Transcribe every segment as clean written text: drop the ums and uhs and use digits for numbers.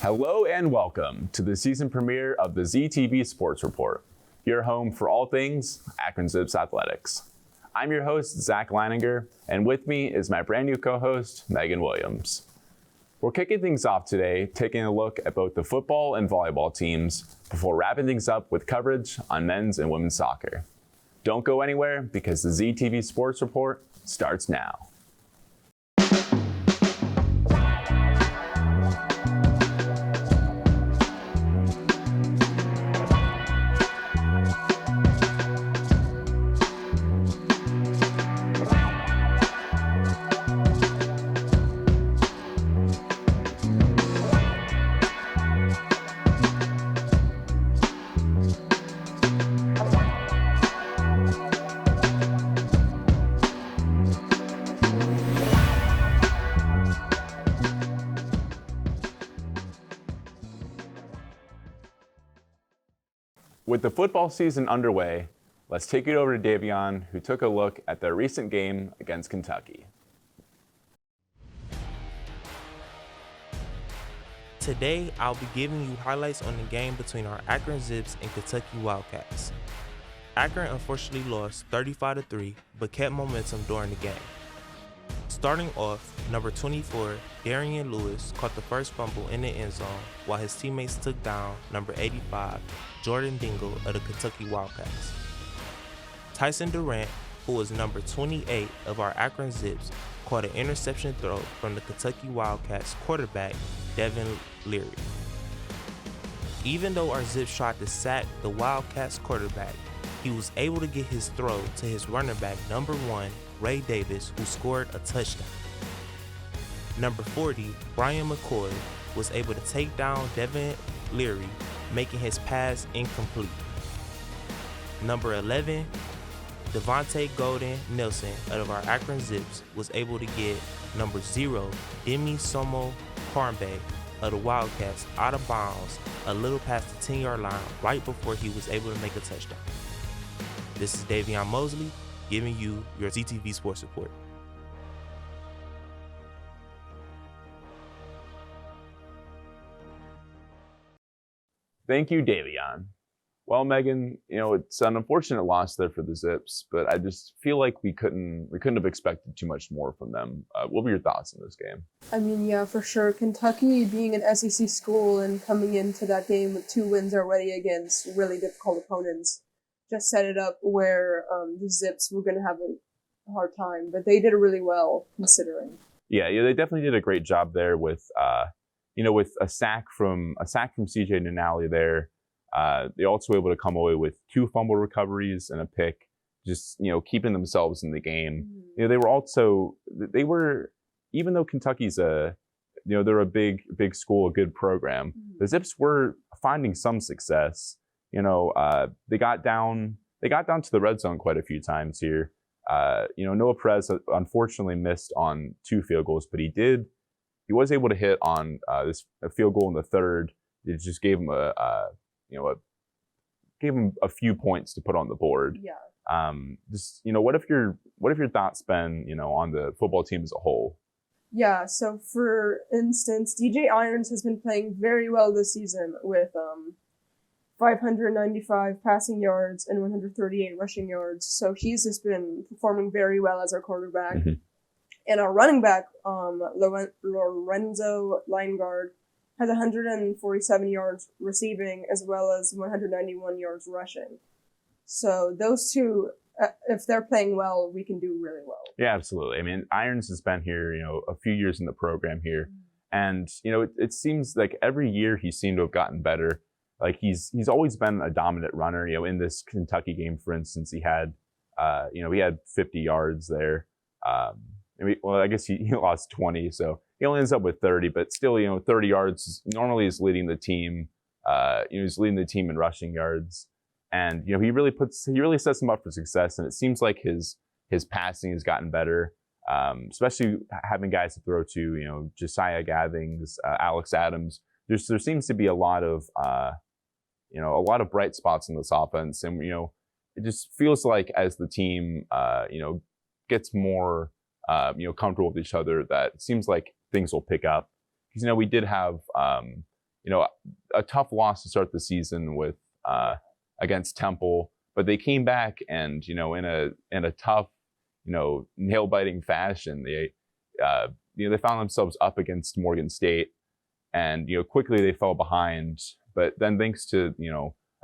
Hello and welcome to the season premiere of the ZTV Sports Report, your home for all things Akron Zips athletics. I'm your host, Zach Leininger, and with me is my brand new co-host, Megan Williams. We're kicking things off today, taking a look at both the football and volleyball teams before wrapping things up with coverage on men's and women's soccer. Don't go anywhere because the ZTV Sports Report starts now. With the football season underway, let's take it over to Davion, who took a look at their recent game against Kentucky. Today, I'll be giving you highlights on the game between our Akron Zips and Kentucky Wildcats. Akron unfortunately lost 35-3, but kept momentum during the game. Starting off, number 24, Darian Lewis caught the first fumble in the end zone while his teammates took down number 85, Jordan Dingle of the Kentucky Wildcats. Tyson Durant, who was number 28 of our Akron Zips, caught an interception throw from the Kentucky Wildcats quarterback, Devin Leary. Even though our Zips tried to sack the Wildcats quarterback, he was able to get his throw to his running back, number 1, Ray Davis, who scored a touchdown. Number 40, Brian McCoy, was able to take down Devin Leary, making his pass incomplete. Number 11, Devontae Golden Nelson of our Akron Zips was able to get number 0, Demi Somo Karmbe of the Wildcats out of bounds a little past the 10-yard line right before he was able to make a touchdown. This is Davion Mosley giving you your ZTV Sports Report. Thank you, Davion. Well, Megan, it's an unfortunate loss there for the Zips, but I just feel like we couldn't have expected too much more from them. What were your thoughts on this game? I mean, yeah, for sure. Kentucky being an SEC school and coming into that game with 2 wins already against really difficult opponents just set it up where the Zips were going to have a hard time, but they did really well considering. Yeah, they definitely did a great job there with, with a sack from CJ Nanali there. They also were able to come away with 2 fumble recoveries and a pick, just, keeping themselves in the game. Mm-hmm. They were, even though Kentucky's they're a big school, a good program, mm-hmm. The Zips were finding some success. They got down to the red zone quite a few times here. Noah Perez unfortunately missed on 2 field goals, but he was able to hit on a field goal in the third. It just gave him a few points to put on the board. Yeah. What have your thoughts been, on the football team as a whole? Yeah. So for instance, DJ Irons has been playing very well this season with 595 passing yards and 138 rushing yards. So he's just been performing very well as our quarterback. Mm-hmm. And our running back, Lorenzo Lineguard, has 147 yards receiving as well as 191 yards rushing. So those two, if they're playing well, we can do really well. Yeah, absolutely. I mean, Irons has been here, a few years in the program here. And, it seems like every year he seemed to have gotten better. Like he's always been a dominant runner. In this Kentucky game, for instance, he had 50 yards there. I guess he lost 20, so he only ends up with 30. But still, 30 yards normally is leading the team. He's leading the team in rushing yards, and he really sets him up for success. And it seems like his passing has gotten better, especially having guys to throw to. Josiah Gathings, Alex Adams. There seems to be a lot of bright spots in this offense, and it just feels like as the team gets more comfortable with each other, that it seems like things will pick up. Because we did have a tough loss to start the season with against Temple, but they came back and in a tough, nail-biting fashion. They found themselves up against Morgan State, and quickly they fell behind. But then, thanks to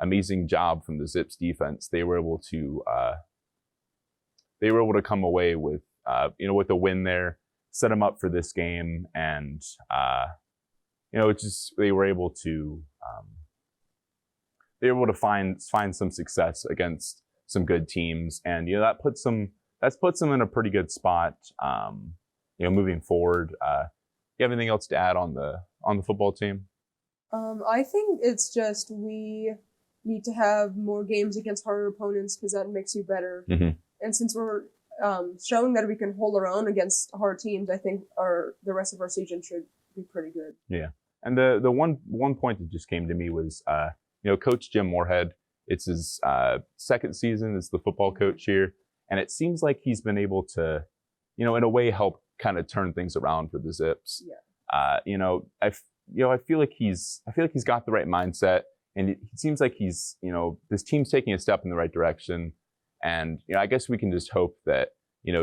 amazing job from the Zips defense, they were able to come away with with a win there, set them up for this game, and they were able to find some success against some good teams, and that puts them in a pretty good spot, moving forward. You have anything else to add on the football team? I think it's just we need to have more games against harder opponents because that makes you better. Mm-hmm. And since we're showing that we can hold our own against hard teams, I think the rest of our season should be pretty good. Yeah, and the one point that just came to me was Coach Jim Moorhead. It's his second season as the football coach here, and it seems like he's been able to, in a way, help kind of turn things around for the Zips. Yeah. I feel like he's got the right mindset, and it seems like he's this team's taking a step in the right direction, and I guess we can just hope that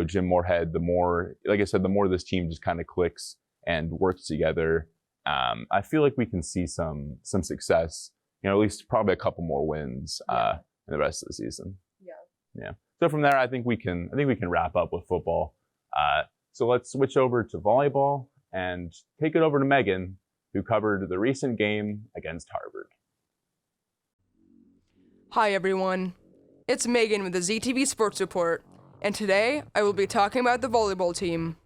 Jim Moorhead, the more this team just kind of clicks and works together, I feel like we can see some success. At least probably a couple more wins in the rest of the season. Yeah. So from there, I think we can wrap up with football. So let's switch over to volleyball and take it over to Megan, who covered the recent game against Harvard. Hi everyone, it's Megan with the ZTV Sports Report, and today I will be talking about the volleyball team.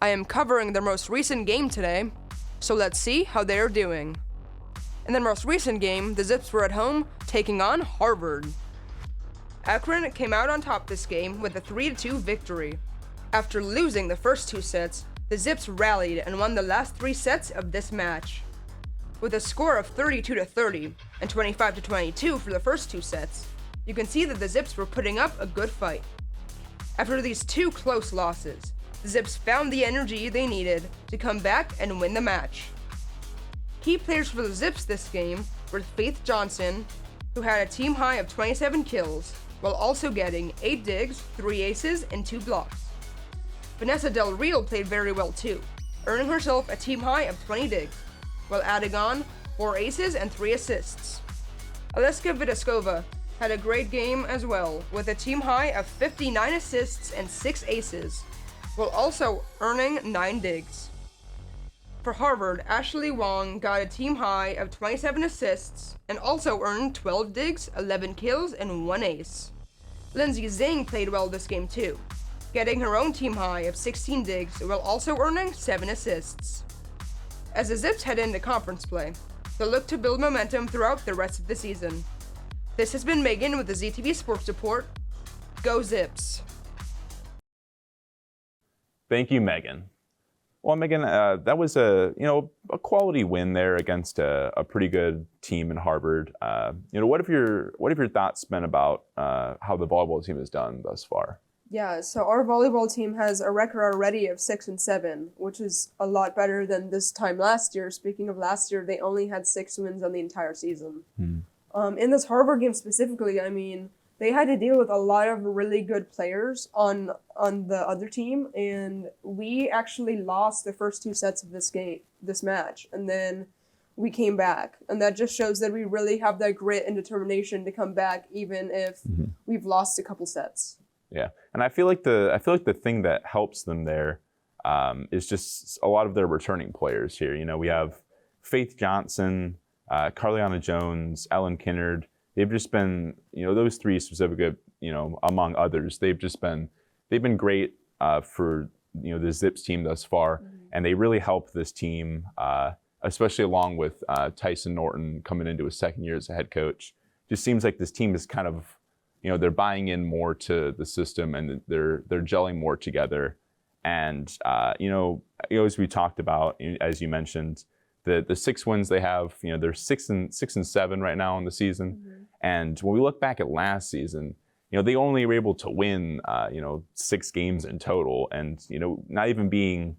I am covering their most recent game today, so let's see how they are doing. In their most recent game, the Zips were at home taking on Harvard. Akron came out on top this game with a 3-2 victory. After losing the first two sets, the Zips rallied and won the last three sets of this match. With a score of 32-30 and 25-22 for the first two sets, you can see that the Zips were putting up a good fight. After these two close losses, the Zips found the energy they needed to come back and win the match. Key players for the Zips this game were Faith Johnson, who had a team high of 27 kills, while also getting 8 digs, 3 aces, and 2 blocks. Vanessa Del Rio played very well too, earning herself a team high of 20 digs, while adding on 4 aces and 3 assists. Aleska Vidaskova had a great game as well, with a team high of 59 assists and 6 aces, while also earning 9 digs. For Harvard, Ashley Wong got a team high of 27 assists and also earned 12 digs, 11 kills, and 1 ace. Lindsay Zhang played well this game too, getting her own team high of 16 digs while also earning 7 assists. As the Zips head into conference play, they'll look to build momentum throughout the rest of the season. This has been Megan with the ZTV Sports Report. Go Zips! Thank you, Megan. Well, Megan, that was a quality win there against a pretty good team in Harvard. What have your thoughts been about how the volleyball team has done thus far? Yeah, so our volleyball team has a record already of 6-7, which is a lot better than this time last year. Speaking of last year, they only had 6 wins on the entire season. In this Harvard game specifically, they had to deal with a lot of really good players on the other team, and we actually lost the first 2 sets of this match, and then we came back, and that just shows that we really have that grit and determination to come back, even if we've lost a couple sets. Yeah, and I feel like the thing that helps them there is just a lot of their returning players here. We have Faith Johnson, Carliana Jones, Ellen Kinnard. They've just been, those 3 specifically, among others, they've been great for, the Zips team thus far. And they really helped this team, especially along with Tyson Norton coming into his second year as a head coach. Just seems like this team is kind of, they're buying in more to the system, and they're gelling more together. And, as we talked about, as you mentioned, the 6 wins they have, they're 6-7 right now in the season. And when we look back at last season, they only were able to win, 6 games in total, and not even being,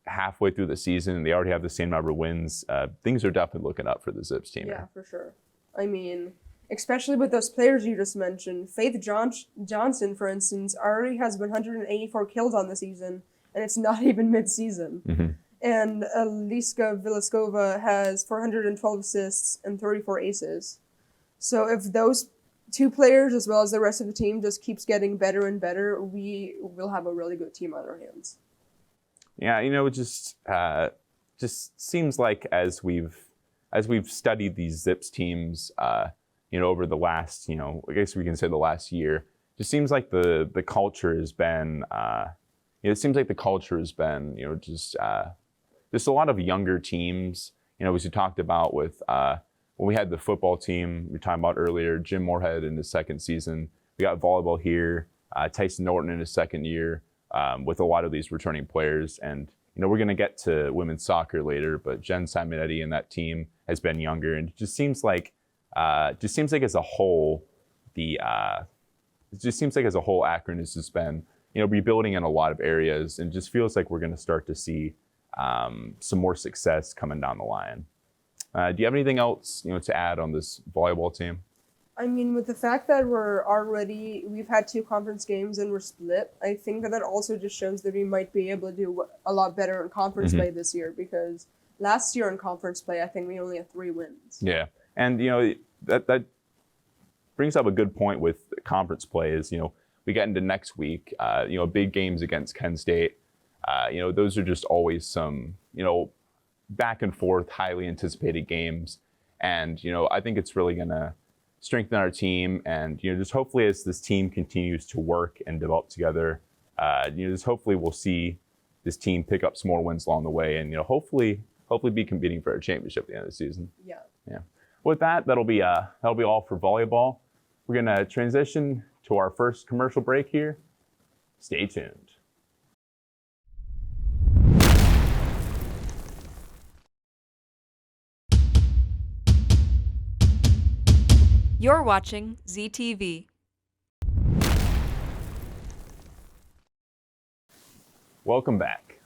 halfway through the season and they already have the same number of wins, things are definitely looking up for the Zips team. Yeah, for sure. I mean, especially with those players you just mentioned. Faith Johnson, for instance, already has 184 kills on the season, and it's not even mid-season. Mm-hmm. And Liska Viliskova has 412 assists and 34 aces. So if those two players, as well as the rest of the team, just keeps getting better and better, we will have a really good team on our hands. Yeah, it just seems like as we've studied these Zips teams, over the last, I guess we can say the last year, just seems like the culture has been, just a lot of younger teams, as we talked about with when we had the football team we were talking about earlier, Jim Moorhead in his second season. We got volleyball here, Tyson Norton in his second year, with a lot of these returning players. And, we're going to get to women's soccer later, but Jen Simonetti and that team has been younger. And it just seems like as a whole, Akron has just been, rebuilding in a lot of areas, and just feels like we're going to start to see some more success coming down the line. Do you have anything else, to add on this volleyball team? I mean, with the fact that we've had 2 conference games and we're split, I think that also just shows that we might be able to do a lot better in conference play this year, because last year in conference play, I think we only had 3 wins. Yeah, and, that brings up a good point with conference play is, we get into next week, big games against Kent State. Those are just always some, back and forth, highly anticipated games. And, I think it's really going to strengthen our team. And, just hopefully as this team continues to work and develop together, just hopefully we'll see this team pick up some more wins along the way and, hopefully be competing for a championship at the end of the season. Yeah. Yeah. With that, that'll be all for volleyball. We're going to transition to our first commercial break here. Stay tuned. You're watching ZTV. Welcome back.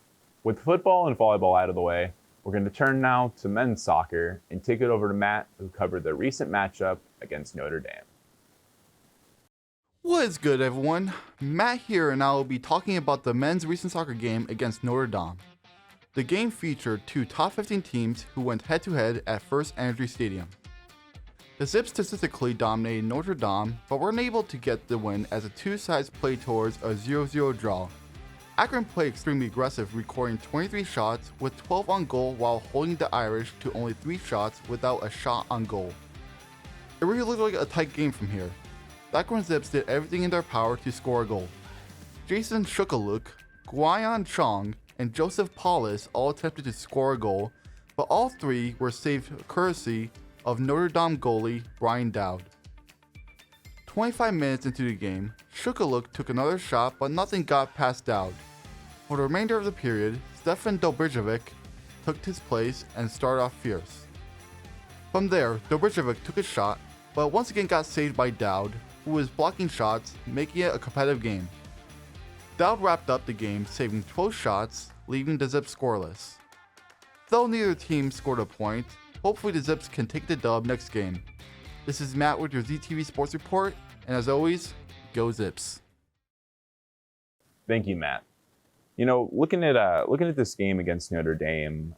With football and volleyball out of the way, we're going to turn now to men's soccer and take it over to Matt, who covered the recent matchup against Notre Dame. What is good, everyone? Matt here, and I will be talking about the men's recent soccer game against Notre Dame. The game featured 2 top 15 teams who went head-to-head at First Energy Stadium. The Zips statistically dominated Notre Dame, but were unable to get the win as the two sides played towards a 0-0 draw. Akron played extremely aggressive, recording 23 shots with 12 on goal while holding the Irish to only 3 shots without a shot on goal. It really looked like a tight game from here. The Akron Zips did everything in their power to score a goal. Jason Shukaluk, Guayan Chong, and Joseph Paulus all attempted to score a goal, but all 3 were saved courtesy of Notre Dame goalie Brian Dowd. 25 minutes into the game, Shukaluk took another shot, but nothing got past Dowd. For the remainder of the period, Stefan Dobrijevic took his place and started off fierce. From there, Dobrijevic took a shot, but once again got saved by Dowd, who was blocking shots, making it a competitive game. Dowd wrapped up the game, saving 12 shots, leaving the Zips scoreless. Though neither team scored a point, hopefully the Zips can take the dub next game. This is Matt with your ZTV Sports Report, and as always, go Zips. Thank you, Matt. Looking at this game against Notre Dame,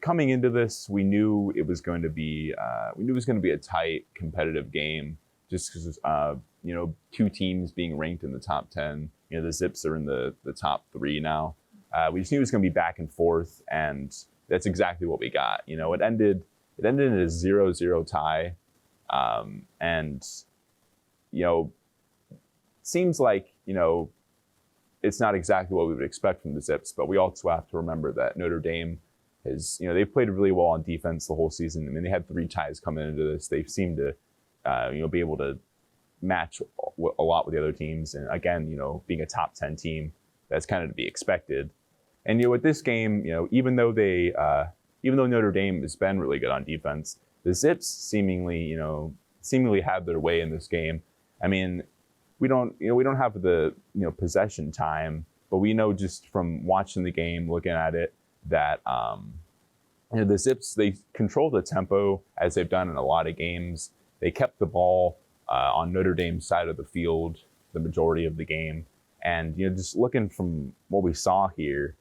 coming into this, we knew it was going to be a tight, competitive game, just because 2 teams being ranked in the top 10. The Zips are in the top 3 now. We just knew it was going to be back and forth, and that's exactly what we got. It ended in a 0-0 tie, and seems like it's not exactly what we would expect from the Zips, but we also have to remember that Notre Dame has they've played really well on defense the whole season. I mean, they had 3 ties coming into this. They seem to be able to match a lot with the other teams, and again, being a top 10 team, that's kind of to be expected. And with this game, even though Notre Dame has been really good on defense, the Zips seemingly have their way in this game. I mean, we don't have the possession time But we know just from watching the game, looking at it, that the Zips, they control the tempo as they've done in a lot of games. They kept the ball on Notre Dame's side of the field the majority of the game. And, just looking from what we saw here,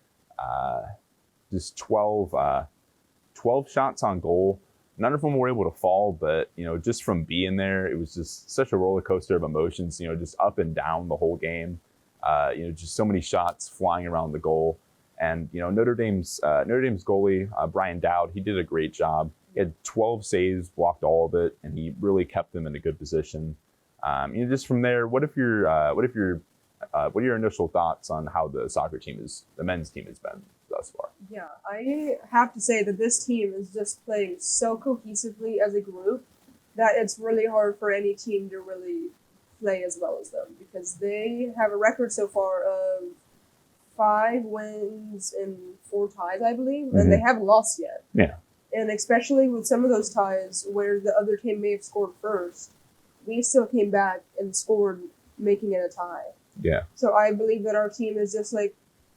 just 12 shots on goal. None of them were able to fall, but, just from being there, it was just such a roller coaster of emotions, just up and down the whole game. Just so many shots flying around the goal. And, Notre Dame's goalie, Brian Dowd, he did a great job. He had 12 saves, blocked all of it, and he really kept them in a good position. Just from there, what are your initial thoughts on how the men's team has been thus far? Yeah, I have to say that this team is just playing so cohesively as a group that it's really hard for any team to really play as well as them, because they have a record so far of 5 wins and 4 ties, I believe, and they haven't lost yet. Yeah. And especially with some of those ties where the other team may have scored first, we still came back and scored, making it a tie. Yeah. So I believe that our team is just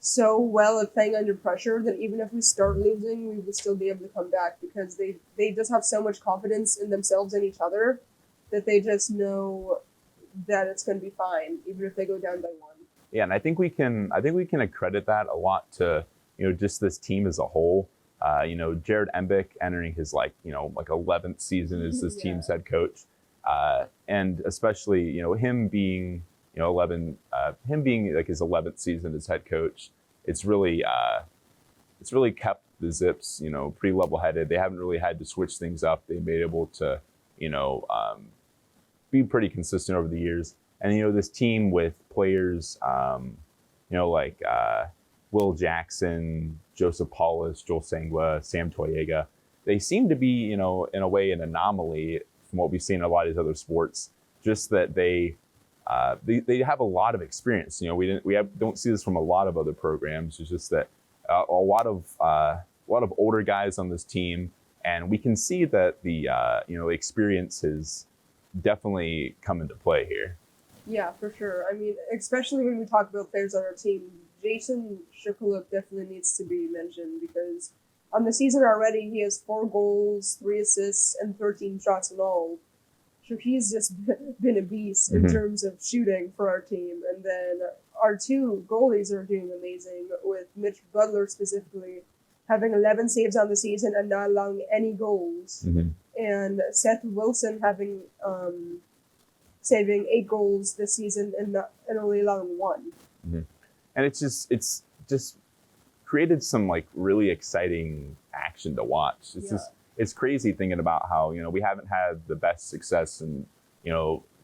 so well at playing under pressure that even if we start losing, we would still be able to come back, because they just have so much confidence in themselves and each other that they just know that it's going to be fine, even if they go down by 1. Yeah, and I think we can accredit that a lot to just this team as a whole. Jared Embick entering his 11th season as this team's head coach, and especially him being his 11th season as head coach. It's really kept the Zips pretty level-headed. They haven't really had to switch things up. They've been able to be pretty consistent over the years. And this team with players like Will Jackson, Joseph Paulus, Joel Sangwa, Sam Toyega, they seem to be in a way an anomaly from what we've seen in a lot of these other sports. Just that they have a lot of experience. We don't see this from a lot of other programs. It's just that a lot of older guys on this team, and we can see that the experience has definitely come into play here. Yeah, for sure. I mean, especially when we talk about players on our team, Jason Shukuluk definitely needs to be mentioned, because on the season already, he has 4 goals, 3 assists, and 13 shots in all. So he's just been a beast in terms of shooting for our team. And then our 2 goalies are doing amazing, with Mitch Butler specifically having 11 saves on the season and not allowing any goals. And Seth Wilson having saving 8 goals this season and only allowing 1. And it's just created some really exciting action to watch. It's crazy thinking about how we haven't had the best success in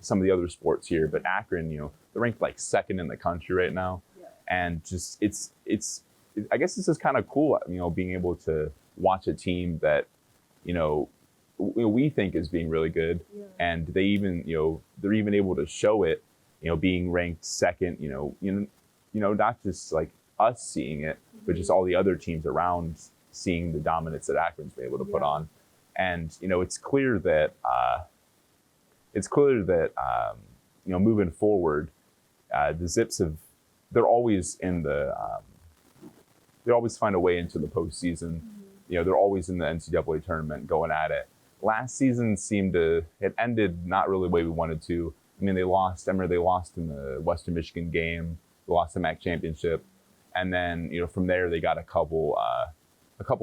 some of the other sports here, but Akron they're ranked 2nd in the country right now, and just it's I guess this is kind of cool, being able to watch a team that we think is being really good, and they even they're even able to show it, being ranked 2nd, not just us seeing it, but just all the other teams around seeing the dominance that Akron's been able to put on. And it's clear that moving forward, the Zips they're always they always find a way into the postseason. They're always in the NCAA tournament going at it. Last season it ended not really the way we wanted to. I mean, they lost in the Western Michigan game. They lost the MAC championship. And then, from there, they got a couple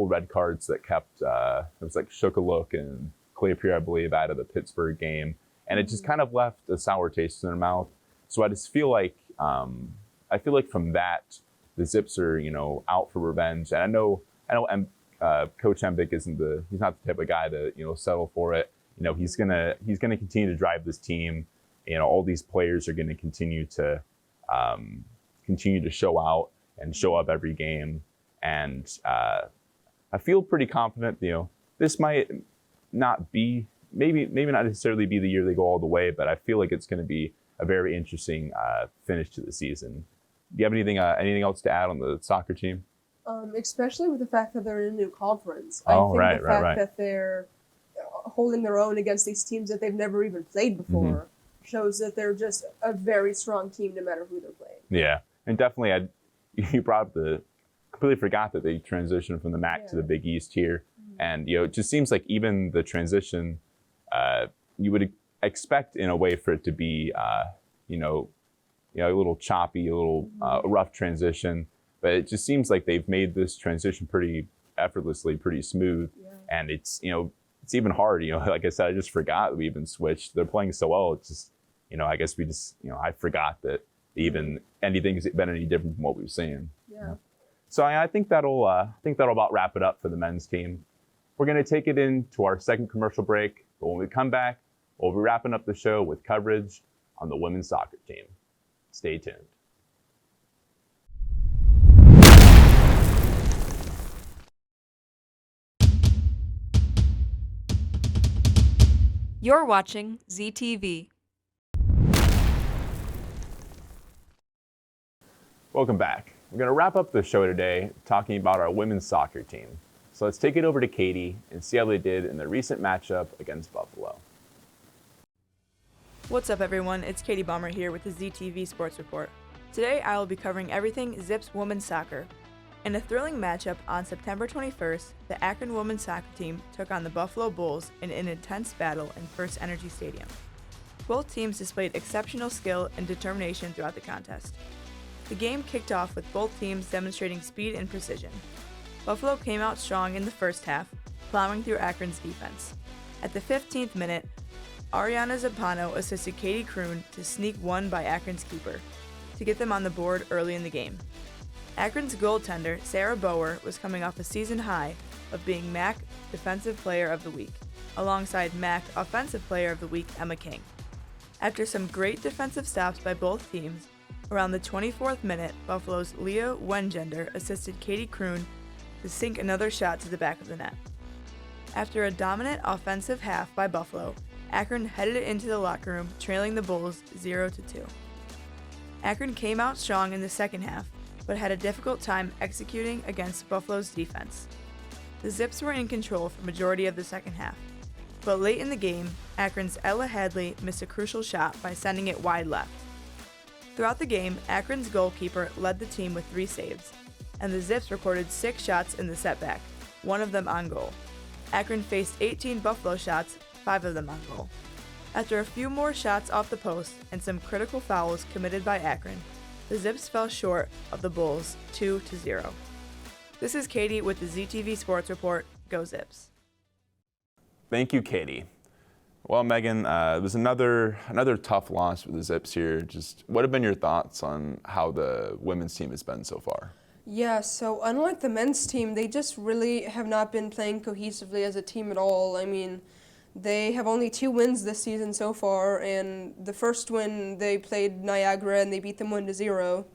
red cards that kept, it was Shukuluk and Clearpier, I believe, out of the Pittsburgh game. And it just kind of left a sour taste in their mouth. So I just feel like, from that, the Zips are, out for revenge. And I know Coach Embick he's not the type of guy to, settle for it. He's gonna continue to drive this team. All these players are going to continue to show out and show up every game. And I feel pretty confident, this might not be, maybe not necessarily be the year they go all the way, but I feel like it's going to be a very interesting finish to the season. Do you have anything else to add on the soccer team? Especially with the fact that they're in a new conference. Oh, I think the fact that they're holding their own against these teams that they've never even played before shows that they're just a very strong team no matter who they're playing. Yeah, and definitely you brought up completely forgot that they transitioned from the MAC to the Big East here. And, it just seems like even the transition, you would expect in a way for it to be, a little choppy, a little rough transition. But it just seems like they've made this transition pretty effortlessly, pretty smooth. And it's even hard. Like I said, I just forgot we even switched. They're playing so well. It's just, I guess we just, I forgot that even anything's been any different from what we've seen. Yeah. So I think that'll about wrap it up for the men's team. We're going to take it into our second commercial break, but when we come back, we'll be wrapping up the show with coverage on the women's soccer team. Stay tuned. You're watching ZTV. Welcome back. We're going to wrap up the show today talking about our women's soccer team. So let's take it over to Katie and see how they did in the recent matchup against Buffalo. What's up, everyone? It's Katie Bummer here with the ZTV Sports Report. Today I will be covering everything Zips women's soccer. In a thrilling matchup on September 21st, the Akron women's soccer team took on the Buffalo Bulls in an intense battle in First Energy Stadium. Both teams displayed exceptional skill and determination throughout the contest. The game kicked off with both teams demonstrating speed and precision. Buffalo came out strong in the first half, plowing through Akron's defense. At the 15th minute, Ariana Zappano assisted Katie Kroon to sneak one by Akron's keeper to get them on the board early in the game. Akron's goaltender, Sarah Bower, was coming off a season high of being MAC Defensive Player of the Week, alongside MAC Offensive Player of the Week Emma King. After some great defensive stops by both teams, around the 24th minute, Buffalo's Leah Wengender assisted Katie Kroon to sink another shot to the back of the net. After a dominant offensive half by Buffalo, Akron headed into the locker room, trailing the Bulls 0-2. Akron came out strong in the second half, but had a difficult time executing against Buffalo's defense. The Zips were in control for majority of the second half, but late in the game, Akron's Ella Hadley missed a crucial shot by sending it wide left. Throughout the game, Akron's goalkeeper led the team with 3 saves, and the Zips recorded 6 shots in the setback, 1 of them on goal. Akron faced 18 Buffalo shots, 5 of them on goal. After a few more shots off the post and some critical fouls committed by Akron, the Zips fell short of the Bulls 2-0. This is Katie with the ZTV Sports Report. Go Zips. Thank you, Katie. Well, Megan, it was another tough loss for the Zips here. Just what have been your thoughts on how the women's team has been so far? Yeah, so unlike the men's team, they just really have not been playing cohesively as a team at all. I mean, they have only 2 wins this season so far, and the first win they played Niagara and they beat them 1-0,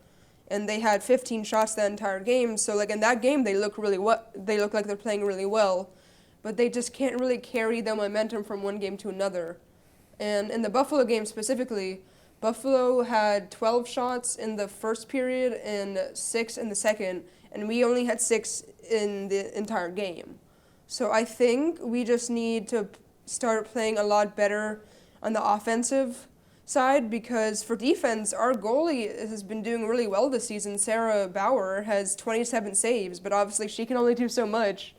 and they had 15 shots that entire game. So like in that game, they look like they're playing really well, but they just can't really carry the momentum from one game to another. And in the Buffalo game specifically, Buffalo had 12 shots in the first period and 6 in the second, and we only had 6 in the entire game. So I think we just need to start playing a lot better on the offensive side, because for defense, our goalie has been doing really well this season. Sarah Bauer has 27 saves, but obviously she can only do so much.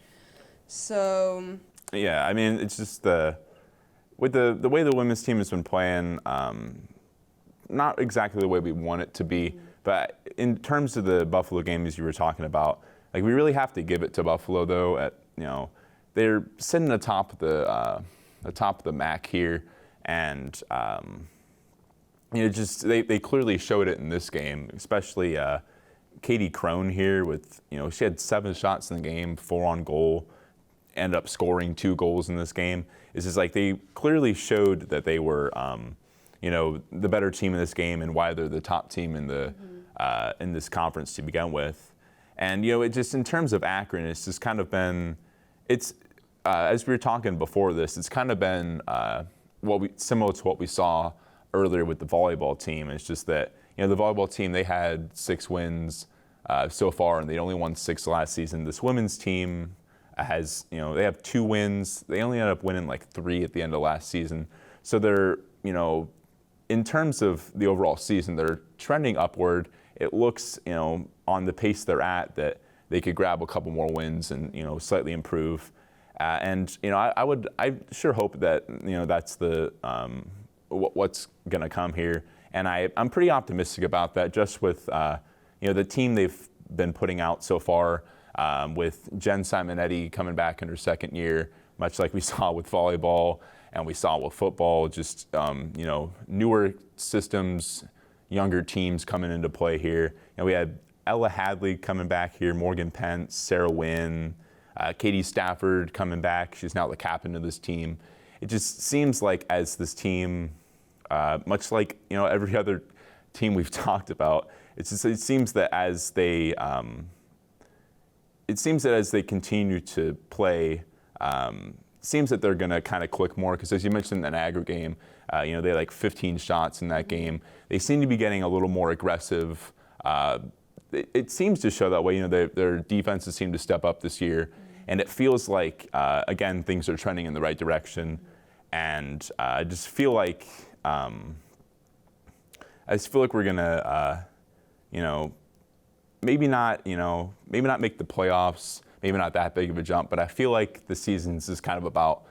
So yeah, I mean, it's just with the way the women's team has been playing, not exactly the way we want it to be, but in terms of the Buffalo game, as you were talking about, like we really have to give it to Buffalo though. They're sitting atop the MAC here, and they clearly showed it in this game, especially Katie Kroon here with she had 7 shots in the game, 4 on goal, ended up scoring 2 goals in this game. It's just like they clearly showed that they were the better team in this game and why they're the top team in the in this conference to begin with. And it just in terms of Akron, it's just kind of been as we were talking before this, it's kind of been similar to what we saw earlier with the volleyball team. It's just that the volleyball team, they had 6 wins so far, and they only won 6 last season. This women's team has they have 2 wins. They only ended up winning like 3 at the end of last season. So they're in terms of the overall season, they're trending upward. It looks on on the pace they're at, that they could grab a couple more wins and, you know, slightly improve. And, you know, I sure hope that, you know, that's the what's going to come here. And I'm pretty optimistic about that, just with, you know, the team they've been putting out so far, with Jen Simonetti coming back in her second year, much like we saw with volleyball and we saw with football, just, you know, newer systems, younger teams coming into play here. And we had Ella Hadley coming back here, Morgan Pence, Sarah Wynn, Katie Stafford coming back. She's now the captain of this team. It just seems like as this team, much like, you know, every other team we've talked about, it seems that as they continue to play, seems that they're going to kind of click more, because as you mentioned in the Niagara game, you know, they had like 15 shots in that game. They seem to be getting a little more aggressive. It seems to show that way. You know, their defenses seem to step up this year, and it feels like, again, things are trending in the right direction. And I just feel like we're gonna, you know, maybe not make the playoffs, maybe not that big of a jump, but I feel like the season's is kind of about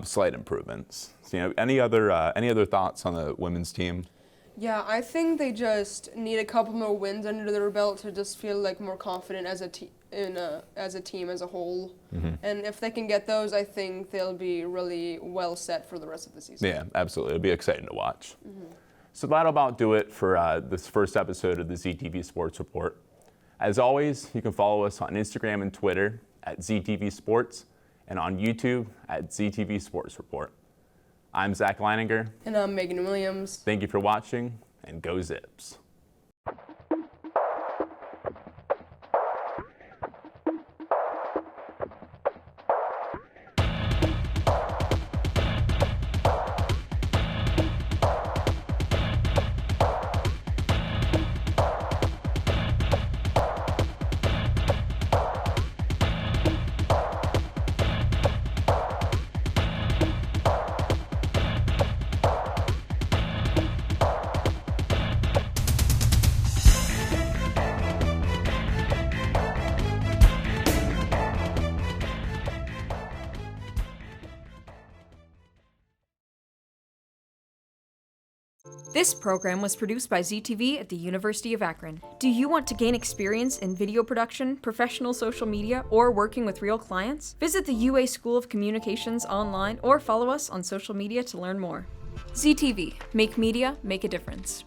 slight improvements. So, you know, any other thoughts on the women's team? Yeah, I think they just need a couple more wins under their belt to just feel like more confident as a team as a whole. Mm-hmm. And if they can get those, I think they'll be really well set for the rest of the season. Yeah, absolutely. It'll be exciting to watch. Mm-hmm. So that'll about do it for this first episode of the ZTV Sports Report. As always, you can follow us on Instagram and Twitter at ZTV Sports, and on YouTube at ZTV Sports Report. I'm Zach Leininger. And I'm Megan Williams. Thank you for watching, and go Zips. This program was produced by ZTV at the University of Akron. Do you want to gain experience in video production, professional social media, or working with real clients? Visit the UA School of Communications online or follow us on social media to learn more. ZTV, make media, make a difference.